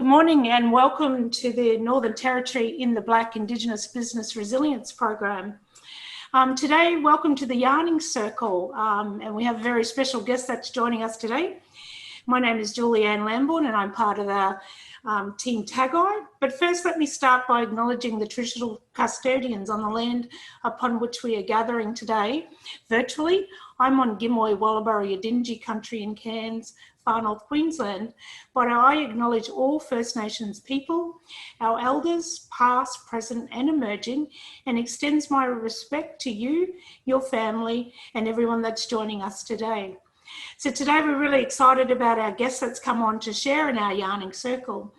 Good morning and welcome to the Northern Territory in the Black Indigenous Business Resilience Program. Today, welcome to the Yarning Circle, and we have a very special guest that's joining us today. My name is Julianne Lambourne and I'm part of the Team Tagai. But first, let me start by acknowledging the traditional custodians on the land upon which we are gathering today virtually. I'm on Gimoi Wallaburri Yidinji country in Cairns, Far North Queensland, but I acknowledge all First Nations people, our elders, past, present and emerging, and extends my respect to you, your family and everyone that's joining us today. So today we're really excited about our guest that's come on to share in our Yarning Circle,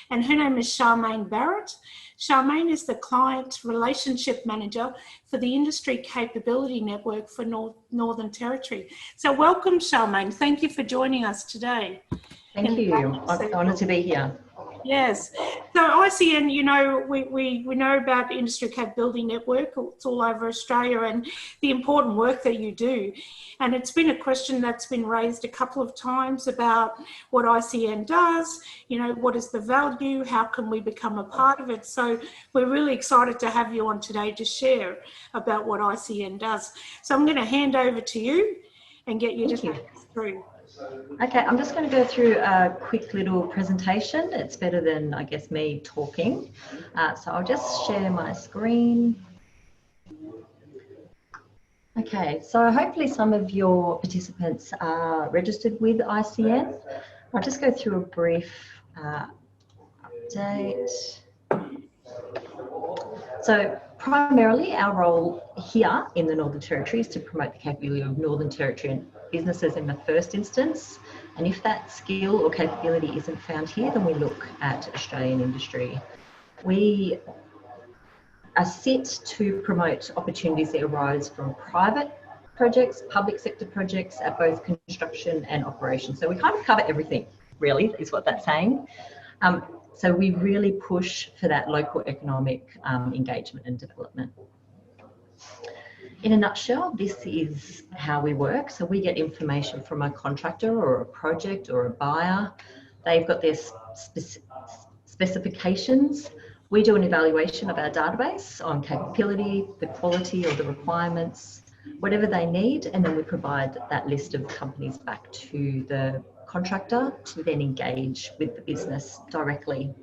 and her name is Charmaine Barrett. Charmaine is the Client Relationship Manager for the Industry Capability Network for Northern Territory. So welcome, Charmaine. Thank you for joining us today. Thank you. I'm honoured to be here. Yes. So ICN, you know, we know about the Industry Capability Network. It's all over Australia and the important work that you do. And it's been a question that's been raised a couple of times about what ICN does, you know, what is the value, how can we become a part of it? So we're really excited to have you on today to share about what ICN does. So I'm going to hand over to you and get you to take us through. Okay, I'm just going to go through a quick little presentation. It's better than, I guess, me talking. So I'll just share my screen. Okay, so hopefully some of your participants are registered with ICN. I'll just go through a brief update. So primarily our role here in the Northern Territory is to promote the capability of Northern Territory businesses in the first instance, and if that skill or capability isn't found here, then we look at Australian industry. We are set to promote opportunities that arise from private projects, public sector projects at both construction and operations. So we kind of cover everything, really, is what that's saying. So we really push for that local economic engagement and development. In a nutshell, this is how we work. So we get information from a contractor or a project or a buyer. They've got their specifications. We do an evaluation of our database on capability, the quality or the requirements, whatever they need, and then we provide that list of companies back to the contractor to then engage with the business directly.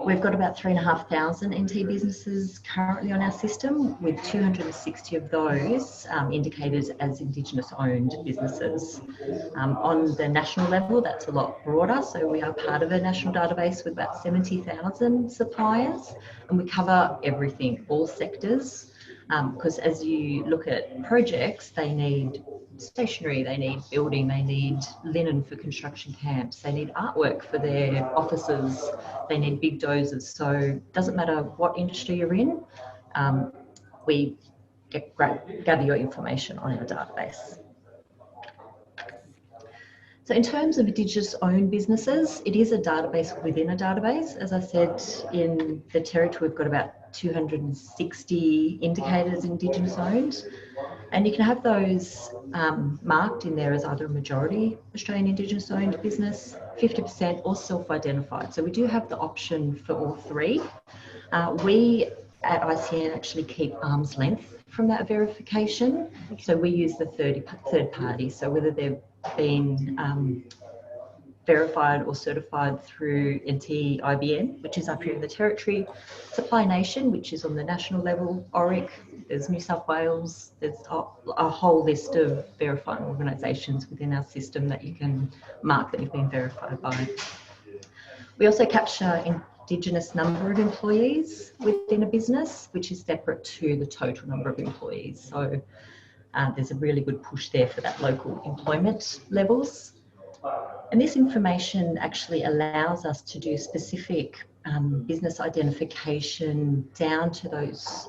We've got about 3,500 NT businesses currently on our system, with 260 of those indicated as Indigenous owned businesses. On the national level, that's a lot broader. So we are part of a national database with about 70,000 suppliers, and we cover everything, all sectors, because as you look at projects, they need stationery, they need building, they need linen for construction camps, they need artwork for their offices, they need big dozers. So it doesn't matter what industry you're in, we gather your information on our database. So in terms of Indigenous owned businesses, it is a database within a database. As I said, in the territory, we've got about 260 indicators Indigenous owned. And you can have those marked in there as either a majority Australian Indigenous owned business, 50% or self-identified. So we do have the option for all three. We at ICN actually keep arm's length from that verification. So we use the third party. So whether they've been verified or certified through NT IBN, which is up here in the territory, Supply Nation, which is on the national level, ORIC, there's New South Wales, there's a whole list of verifying organisations within our system that you can mark that you've been verified by. We also capture Indigenous number of employees within a business, which is separate to the total number of employees. So there's a really good push there for that local employment levels. And this information actually allows us to do specific business identification down to those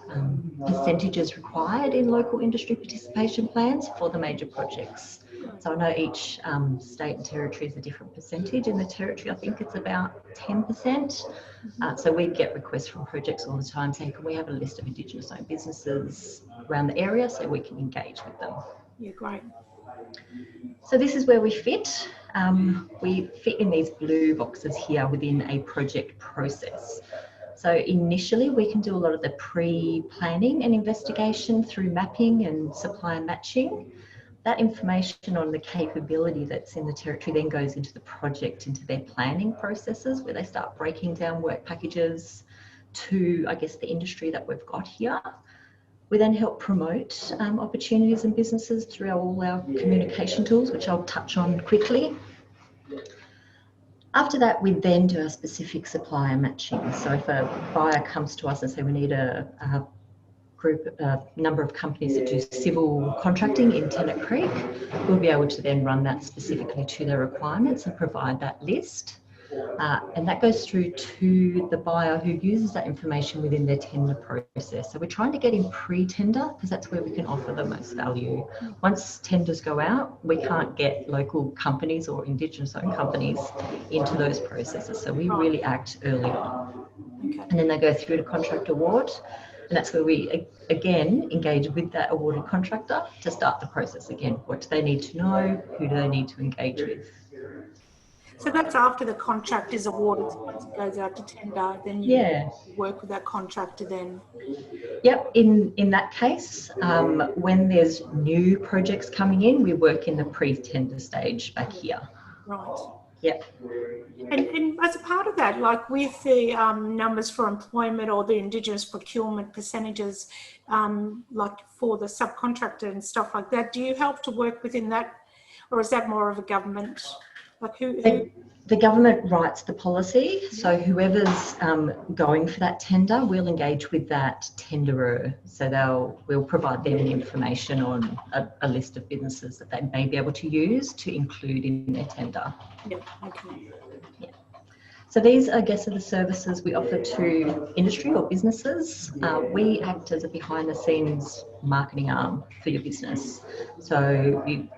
percentages required in local industry participation plans for the major projects. So I know each state and territory is a different percentage. In the territory, I think it's about 10%. So we get requests from projects all the time saying, can we have a list of Indigenous owned businesses around the area so we can engage with them? Yeah, great. So this is where we fit. We fit in these blue boxes here within a project process. So initially we can do a lot of the pre-planning and investigation through mapping and supplier matching. That information on the capability that's in the territory then goes into the project, into their planning processes, where they start breaking down work packages to, I guess, the industry that we've got here. We then help promote opportunities and businesses through all our communication tools, which I'll touch on quickly. After that, we then do our specific supplier matching. So if a buyer comes to us and say we need a number of companies that do civil contracting in Tennant Creek, we'll be able to then run that specifically to their requirements and provide that list. And that goes through to the buyer who uses that information within their tender process. So we're trying to get in pre-tender because that's where we can offer the most value. Once tenders go out, we can't get local companies or Indigenous owned companies into those processes. So we really act early on. Okay. And then they go through to contract award. And that's where we, again, engage with that awarded contractor to start the process again. What do they need to know? Who do they need to engage with? So that's after the contract is awarded. So once it goes out to tender, then you work with that contractor then? Yep, in that case, when there's new projects coming in, we work in the pre-tender stage back here. Right. Yep. And as a part of that, like with the numbers for employment or the Indigenous procurement percentages, like for the subcontractor and stuff like that, do you help to work within that, or is that more of a government? Like who? The government writes the policy, so whoever's going for that tender, we'll engage with that tenderer. So we'll provide them the information on a list of businesses that they may be able to use to include in their tender. Yeah. Okay. Yeah. So these, I guess, are the services we offer to industry or businesses. We act as a behind-the-scenes marketing arm for your business. So you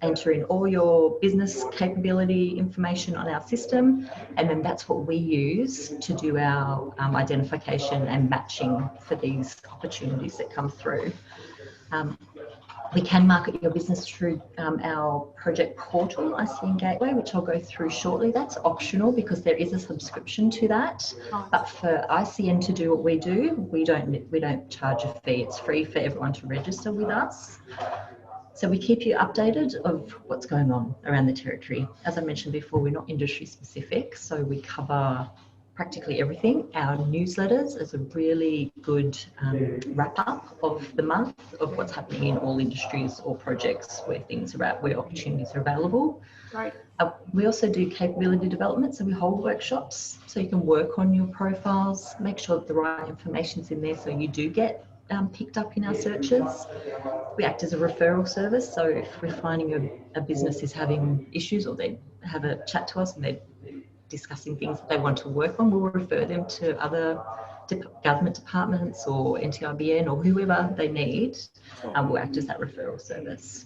enter in all your business capability information on our system, and then that's what we use to do our identification and matching for these opportunities that come through. We can market your business through our project portal, ICN Gateway, which I'll go through shortly. That's optional because there is a subscription to that. But for ICN to do what we do, we don't charge a fee. It's free for everyone to register with us. So we keep you updated of what's going on around the territory. As I mentioned before, we're not industry specific, so we cover practically everything. Our newsletters is a really good wrap up of the month of what's happening in all industries or projects where things are at, where opportunities are available. Right. We also do capability development, so we hold workshops so you can work on your profiles, make sure that the right information's in there so you do get picked up in our searches. We act as a referral service, so if we're finding a business is having issues or they have a chat to us and they're discussing things that they want to work on, we'll refer them to other government departments or NTIBN or whoever they need. We'll act as that referral service.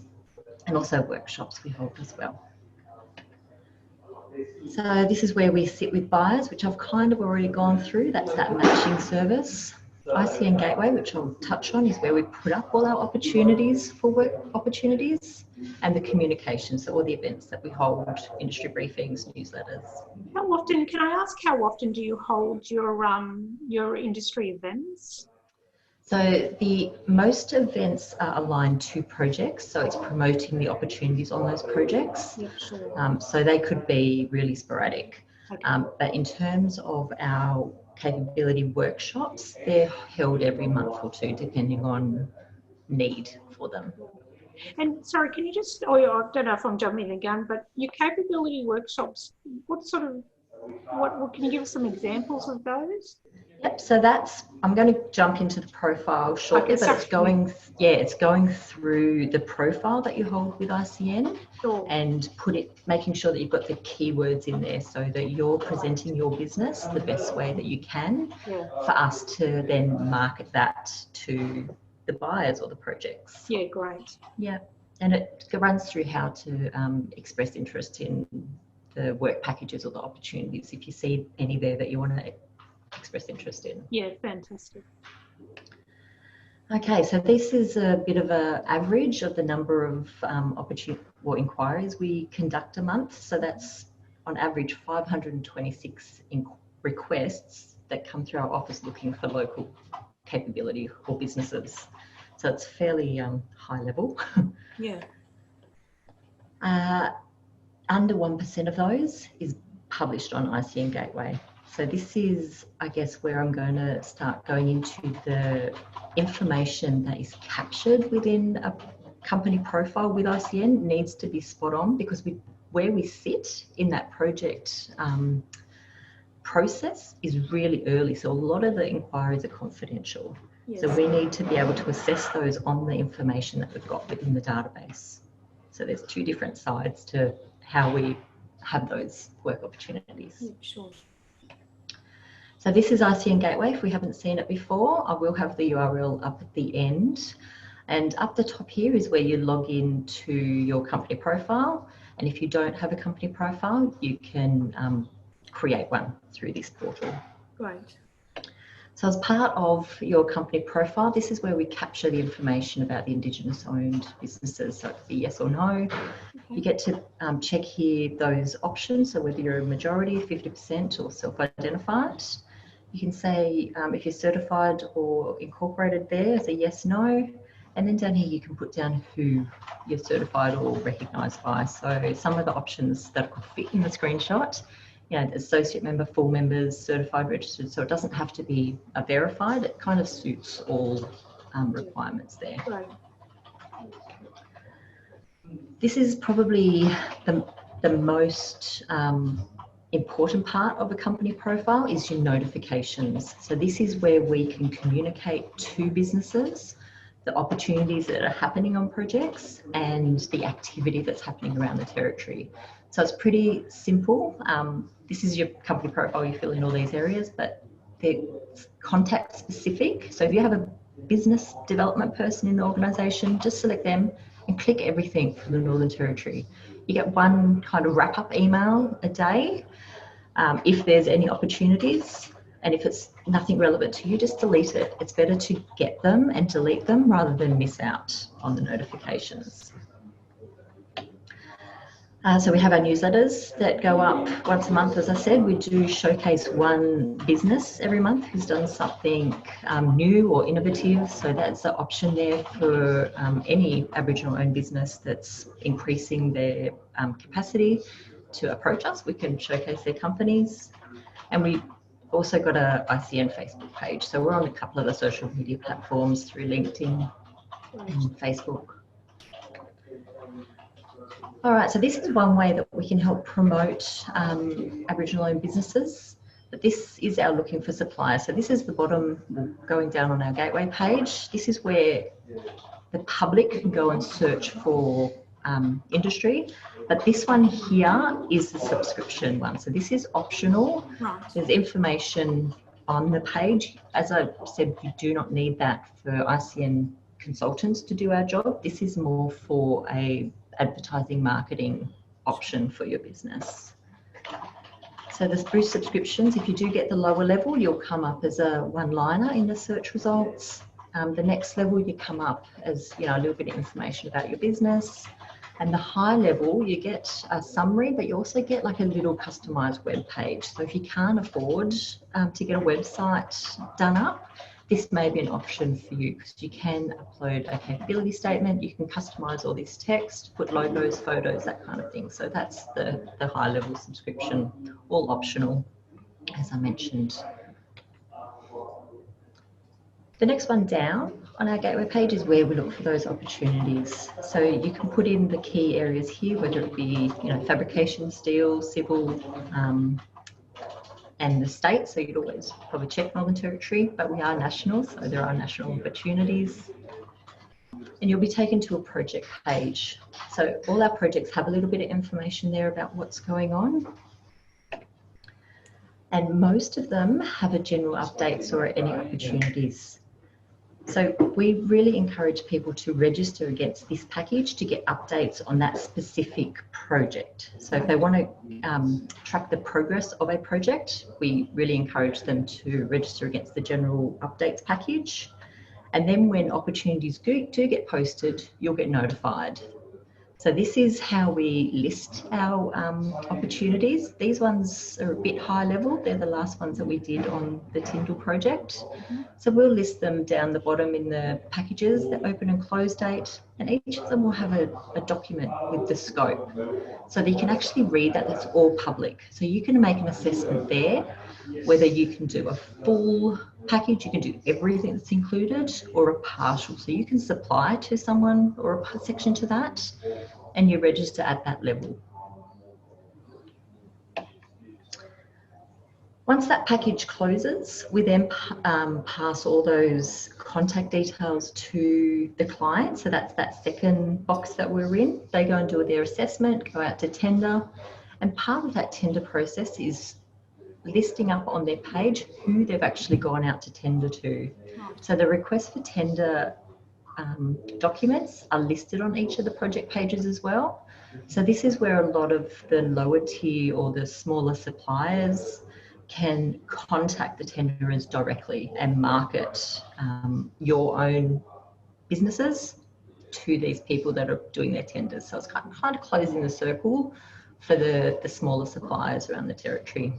And also workshops we hold as well. So this is where we sit with buyers, which I've kind of already gone through. That's that matching service. ICN Gateway, which I'll touch on, is where we put up all our opportunities for work opportunities and the communications, so all the events that we hold, industry briefings, newsletters. How often, can I ask, how often do you hold your industry events? So the most events are aligned to projects, so it's promoting the opportunities on those projects. Yeah, sure. So they could be really sporadic. Okay. But in terms of our capability workshops, they're held every month or two, depending on need for them. And sorry, can you just, I don't know if I'm jumping the gun, but your capability workshops, what can you give us some examples of those? Yep, so I'm going to jump into the profile shortly, Okay, but it's going through the profile that you hold with ICN. Sure. And making sure that you've got the keywords in there so that you're presenting your business the best way that you can for us to then market that to the buyers or the projects. Yeah, great. Yeah, and it runs through how to express interest in the work packages or the opportunities if you see any there that you want to express interest in. Yeah, fantastic. Okay, so this is a bit of an average of the number of inquiries we conduct a month. So that's on average 526 requests that come through our office looking for local capability or businesses. So it's fairly high level. Yeah. Under 1% of those is published on ICN Gateway. So this is, I guess, where I'm going to start going into the information that is captured within a company profile with ICN needs to be spot on, because where we sit in that project process is really early. So a lot of the inquiries are confidential. Yes. So we need to be able to assess those on the information that we've got within the database. So there's two different sides to how we have those work opportunities. Yeah, sure. So this is ICN Gateway. If we haven't seen it before, I will have the URL up at the end. And up the top here is where you log into your company profile. And if you don't have a company profile, you can create one through this portal. Right. So as part of your company profile, this is where we capture the information about the Indigenous owned businesses. So it could be yes or no. Okay. You get to check here those options. So whether you're a majority, 50% or self-identified. You can say if you're certified or incorporated there as a yes, no. And then down here, you can put down who you're certified or recognised by. So some of the options that could fit in the screenshot, you know, associate member, full members, certified, registered. So it doesn't have to be verified. It kind of suits all requirements there. Right. This is probably the most important part of a company profile is your notifications. So this is where we can communicate to businesses the opportunities that are happening on projects and the activity that's happening around the territory. So it's pretty simple. This is your company profile, you fill in all these areas, but they're contact specific. So if you have a business development person in the organisation, just select them and click everything for the Northern Territory. You get one kind of wrap-up email a day. If there's any opportunities, and if it's nothing relevant to you, just delete it. It's better to get them and delete them rather than miss out on the notifications. So we have our newsletters that go up once a month. As I said, we do showcase one business every month who's done something new or innovative. So that's an option there for any Aboriginal owned business that's increasing their capacity to approach us. We can showcase their companies. And we also got a ICN Facebook page. So we're on a couple of the social media platforms through LinkedIn and Facebook. All right, so this is one way that we can help promote Aboriginal owned businesses, but this is our looking for suppliers. So this is the bottom, going down on our Gateway page. This is where the public can go and search for industry, but this one here is the subscription one. So this is optional. Right. There's information on the page. As I said, you do not need that for ICN consultants to do our job. This is more for a advertising marketing option for your business. So the Spruce subscriptions, if you do get the lower level, you'll come up as a one-liner in the search results. The next level, you come up as, you know, a little bit of information about your business. And the high level, you get a summary, but you also get like a little customized web page. So if you can't afford to get a website done up, this may be an option for you, because you can upload a capability statement, you can customize all this text, put logos, photos, that kind of thing. So that's the high level subscription, all optional, as I mentioned. The next one down on our Gateway page is where we look for those opportunities. So you can put in the key areas here, whether it be, you know, fabrication, steel, civil, and the state. So you'd always probably check Northern Territory, but we are national, so there are national opportunities. And you'll be taken to a project page. So all our projects have a little bit of information there about what's going on. And most of them have a general updates or any opportunities. So we really encourage people to register against this package to get updates on that specific project. So if they want to track the progress of a project, we really encourage them to register against the general updates package. And then when opportunities do get posted, you'll get notified. So this is how we list our opportunities. These ones are a bit high level. They're the last ones that we did on the Tyndall project. So we'll list them down the bottom in the packages, the open and close date, and each of them will have a document with the scope. So that you can actually read that. That's all public. So you can make an assessment there, whether you can do a full package, you can do everything that's included, or a partial. So you can supply to someone or a section to that, and you register at that level. Once that package closes, we then pass all those contact details to the client. So that's that second box that we're in. They go and do their assessment, go out to tender, and part of that tender process is listing up on their page who they've actually gone out to tender to. So the request for tender documents are listed on each of the project pages as well. So this is where a lot of the lower tier or the smaller suppliers can contact the tenderers directly and market your own businesses to these people that are doing their tenders. So it's kind of closing the circle for the smaller suppliers around the territory.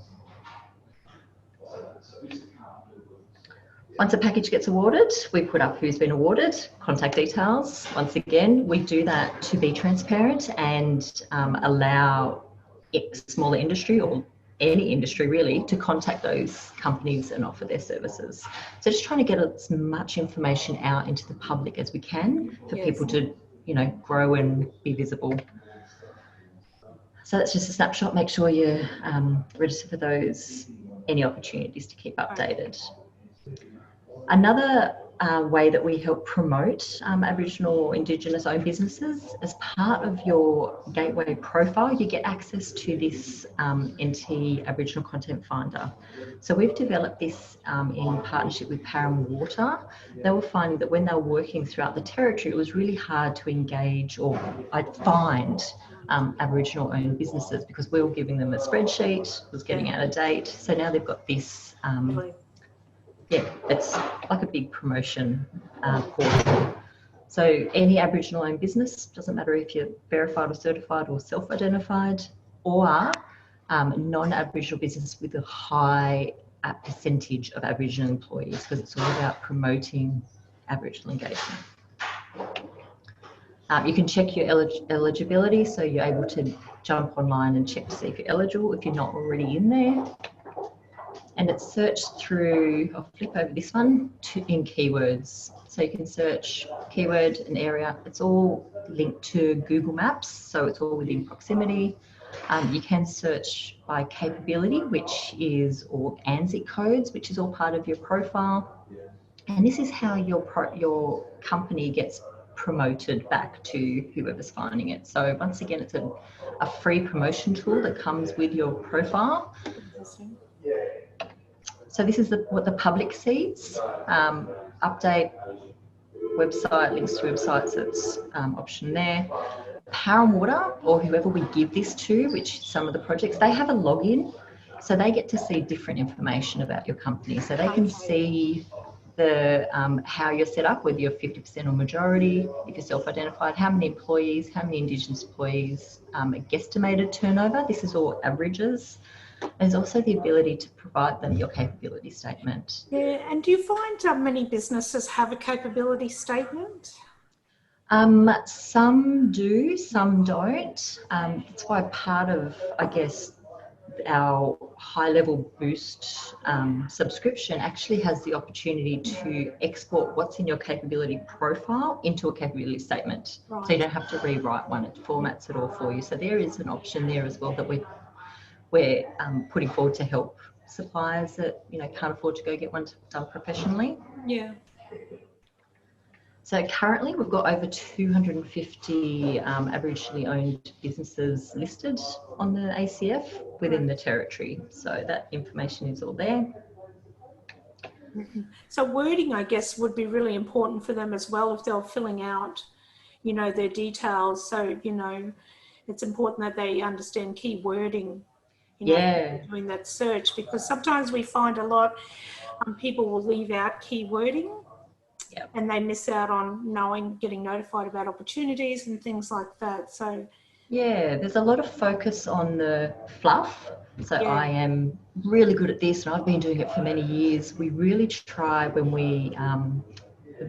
Once a package gets awarded, we put up who's been awarded, contact details. Once again, we do that to be transparent and allow smaller industry or any industry really to contact those companies and offer their services. So just trying to get as much information out into the public as we can for people to, you know, grow and be visible. So that's just a snapshot. Make sure you register for those, any opportunities to keep updated. Another way that we help promote Aboriginal or Indigenous owned businesses, as part of your Gateway profile, you get access to this NT Aboriginal Content Finder. So we've developed this in partnership with Param Water. They were finding that when they were working throughout the territory, it was really hard to engage or find Aboriginal owned businesses because we were giving them a spreadsheet, it was getting out of date. So now they've got this yeah, it's like a big promotion portal. So any Aboriginal owned business, doesn't matter if you're verified or certified or self-identified, or non-Aboriginal business with a high percentage of Aboriginal employees, because it's all about promoting Aboriginal engagement. You can check your eligibility, so you're able to jump online and check to see if you're eligible, if you're not already in there. And it's searched through, I'll flip over this one, in keywords. So you can search keyword, an area. It's all linked to Google Maps, so it's all within proximity. You can search by capability, which is, or ANZIC codes, which is all part of your profile. And this is how your company gets promoted back to whoever's finding it. So once again, it's a free promotion tool that comes with your profile. So this is what the public sees. Update, website, links to websites, that's option there. Param Water, or whoever we give this to, which some of the projects, they have a login, so they get to see different information about your company. So they can see the how you're set up, whether you're 50% or majority, if you're self-identified, how many employees, how many Indigenous employees, a guesstimated turnover. This is all averages. There's also the ability to provide them your capability statement. Yeah, and do you find many businesses have a capability statement? Some do, some don't. That's why part of, I guess, our high-level boost subscription actually has the opportunity to export what's in your capability profile into a capability statement. Right. So you don't have to rewrite one, it formats it all for you. So there is an option there as well that we're putting forward to help suppliers that, you know, can't afford to go get one done professionally. Yeah. So currently we've got over 250 Aboriginally owned businesses listed on the ACF within the territory. So that information is all there. So wording, I guess, would be really important for them as well if they're filling out, you know, their details. So, you know, it's important that they understand key wording. You know, doing that search, because sometimes we find a lot people will leave out key wording Yep. And they miss out on getting notified about opportunities and things like that. So yeah, there's a lot of focus on the fluff. So yeah. I am really good at this, and I've been doing it for many years. We really try when we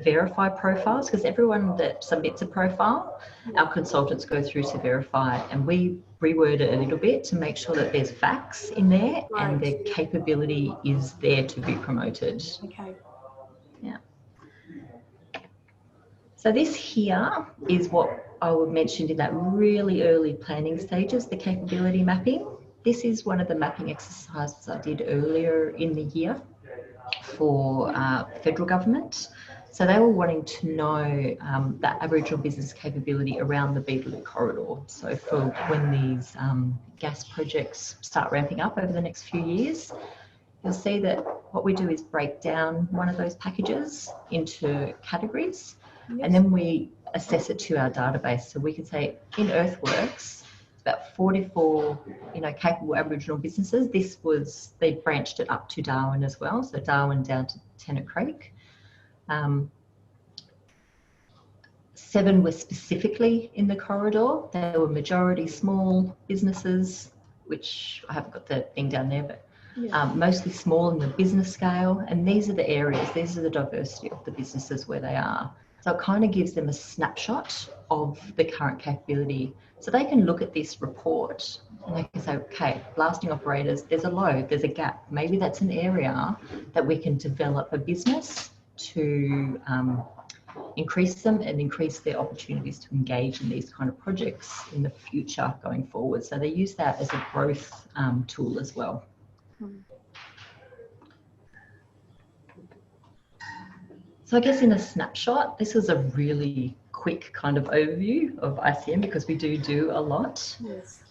verify profiles, because everyone that submits a profile, our consultants go through to verify it, and we reword it a little bit to make sure that there's facts in there and their capability is there to be promoted. Okay. Yeah. So this here is what I would mention in that really early planning stages, the capability mapping. This is one of the mapping exercises I did earlier in the year for federal government. So they were wanting to know that Aboriginal business capability around the Beetaloo corridor. So for when these gas projects start ramping up over the next few years, you'll see that what we do is break down one of those packages into categories, and then we assess it to our database. So we can say in earthworks, about 44, capable Aboriginal businesses. They branched it up to Darwin as well. So Darwin down to Tennant Creek. 7 were specifically in the corridor. They were majority small businesses, which I haven't got the thing down there, but mostly small in the business scale. And these are the areas, these are the diversity of the businesses where they are. So it kind of gives them a snapshot of the current capability. So they can look at this report and they can say, okay, blasting operators, there's a load, there's a gap. Maybe that's an area that we can develop a business to increase them and increase their opportunities to engage in these kind of projects in the future going forward. So they use that as a growth tool as well. So I guess in a snapshot, this is a really quick kind of overview of ICN because we do a lot. Yes.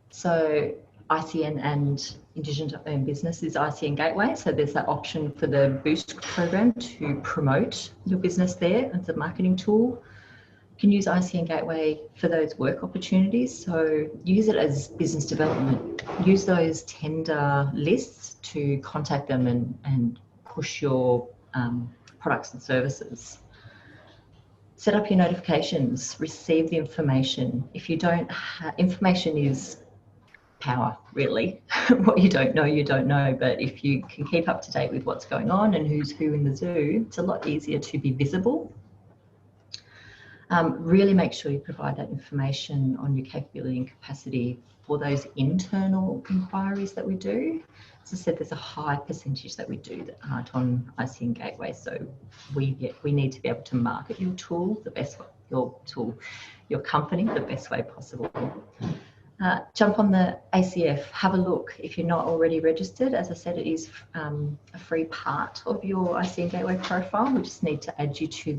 So ICN and Indigenous Owned Business is ICN Gateway. So there's that option for the Boost program to promote your business there as a marketing tool. You can use ICN Gateway for those work opportunities. So use it as business development. Use those tender lists to contact them and push your products and services. Set up your notifications, receive the information. If you don't information is power, really. What you don't know, but if you can keep up to date with what's going on and who's who in the zoo, it's a lot easier to be visible. Really make sure you provide that information on your capability and capacity for those internal inquiries that we do. As I said, there's a high percentage that we do that aren't on ICN Gateway, so we need to be able to market your tool the best way, your company the best way possible. Jump on the ACF, have a look. If you're not already registered, as I said, it is a free part of your ICN Gateway profile. We just need to add you to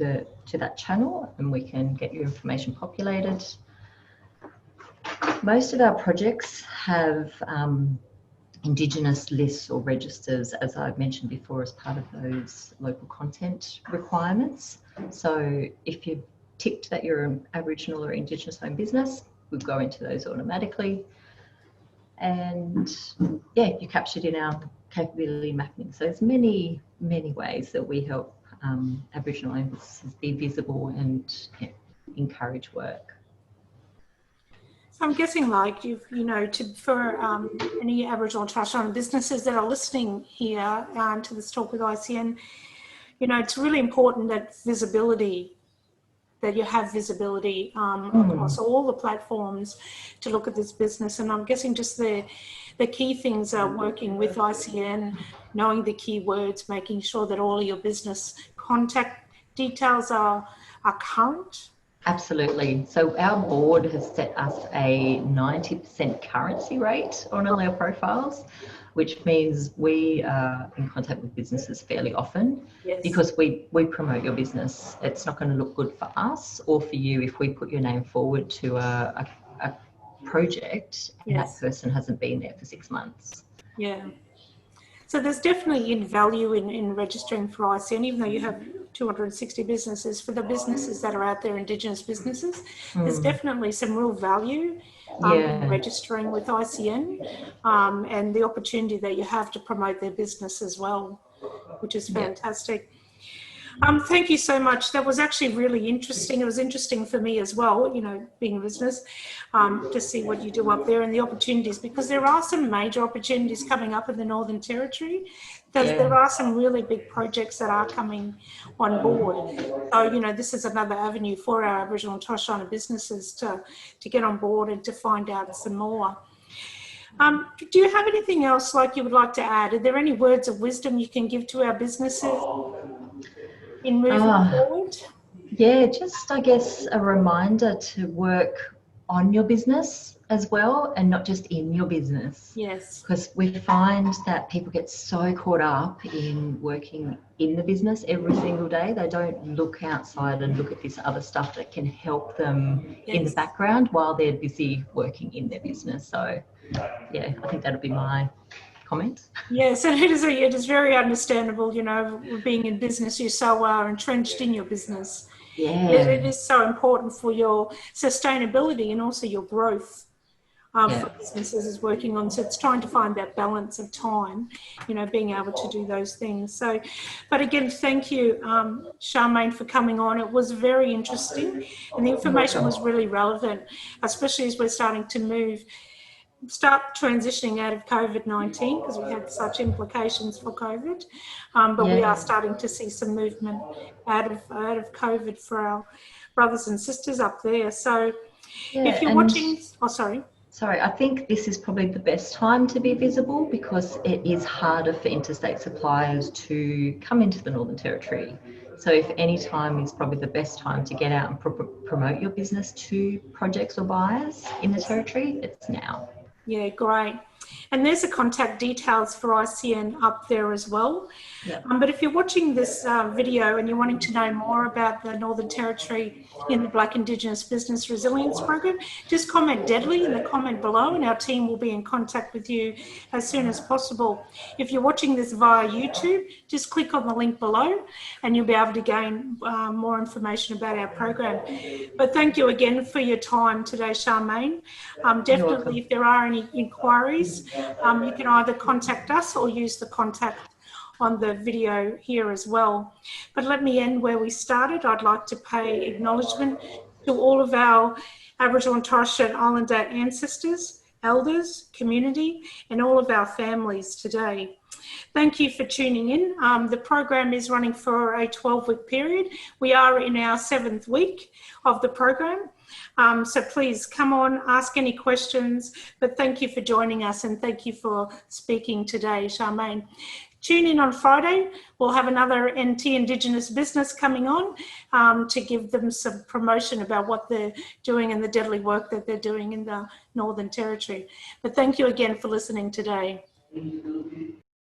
that channel and we can get your information populated. Most of our projects have Indigenous lists or registers, as I've mentioned before, as part of those local content requirements. So if you've ticked that you're an Aboriginal or Indigenous owned business, we'll go into those automatically. And yeah, you're captured in our capability mapping. So there's many ways that we help Aboriginal owned businesses be visible and encourage work. So I'm guessing, like for any Aboriginal Torres Strait Islander businesses that are listening here to this talk with ICN, it's really important that you have visibility across all the platforms to look at this business. And I'm guessing just the key things are working with ICN, knowing the keywords, making sure that all of your business contact details are current. Absolutely. So our board has set us a 90% currency rate on all our profiles, which means we are in contact with businesses fairly often. Yes. Because we promote your business. It's not going to look good for us or for you if we put your name forward to a project and that person hasn't been there for 6 months. Yeah. So there's definitely value in registering for ICN, even though you have 260 businesses. For the businesses that are out there, Indigenous businesses, there's definitely some real value in registering with ICN and the opportunity that you have to promote their business as well, which is fantastic. Thank you so much. That was actually really interesting. It was interesting for me as well, you know, being a business, to see what you do up there and the opportunities, because there are some major opportunities coming up in the Northern Territory. There are some really big projects that are coming on board. So, you know, this is another avenue for our Aboriginal and Torres Strait Islander businesses to get on board and to find out some more. Do you have anything else like you would like to add? Are there any words of wisdom you can give to our businesses in moving forward? Yeah, just I guess a reminder to work on your business as well and not just in your business. Yes. Because we find that people get so caught up in working in the business every single day, they don't look outside and look at this other stuff that can help them in the background while they're busy working in their business. So yeah, I think that'll be my comment. Yes, and it is very understandable, you know, being in business, you so are entrenched in your business. Yeah. It is so important for your sustainability and also your growth for businesses is working on. So it's trying to find that balance of time, you know, being able to do those things. So, but again, thank you, Charmaine, for coming on. It was very interesting and the information was really relevant, especially as we're starting to start transitioning out of COVID-19 because we had such implications for COVID, but we are starting to see some movement out of COVID for our brothers and sisters up there. So if you're watching, Sorry, I think this is probably the best time to be visible because it is harder for interstate suppliers to come into the Northern Territory. So if any time is probably the best time to get out and promote your business to projects or buyers in the Territory, it's now. Yeah, great. And there's the contact details for ICN up there as well. But if you're watching this video and you're wanting to know more about the Northern Territory in the Black Indigenous Business Resilience Program, just comment Deadly in the comment below and our team will be in contact with you as soon as possible. If you're watching this via YouTube, just click on the link below and you'll be able to gain more information about our program. But thank you again for your time today, Charmaine. Definitely, if there are any inquiries, you can either contact us or use the contact on the video here as well. But let me end where we started. I'd like to pay acknowledgement to all of our Aboriginal and Torres Strait Islander ancestors, elders, community, and all of our families today. Thank you for tuning in. The program is running for a 12-week period. We are in our 7th week of the program. So please come on, ask any questions, but thank you for joining us and thank you for speaking today, Charmaine. Tune in on Friday. We'll have another NT Indigenous business coming on to give them some promotion about what they're doing and the deadly work that they're doing in the Northern Territory. But thank you again for listening today.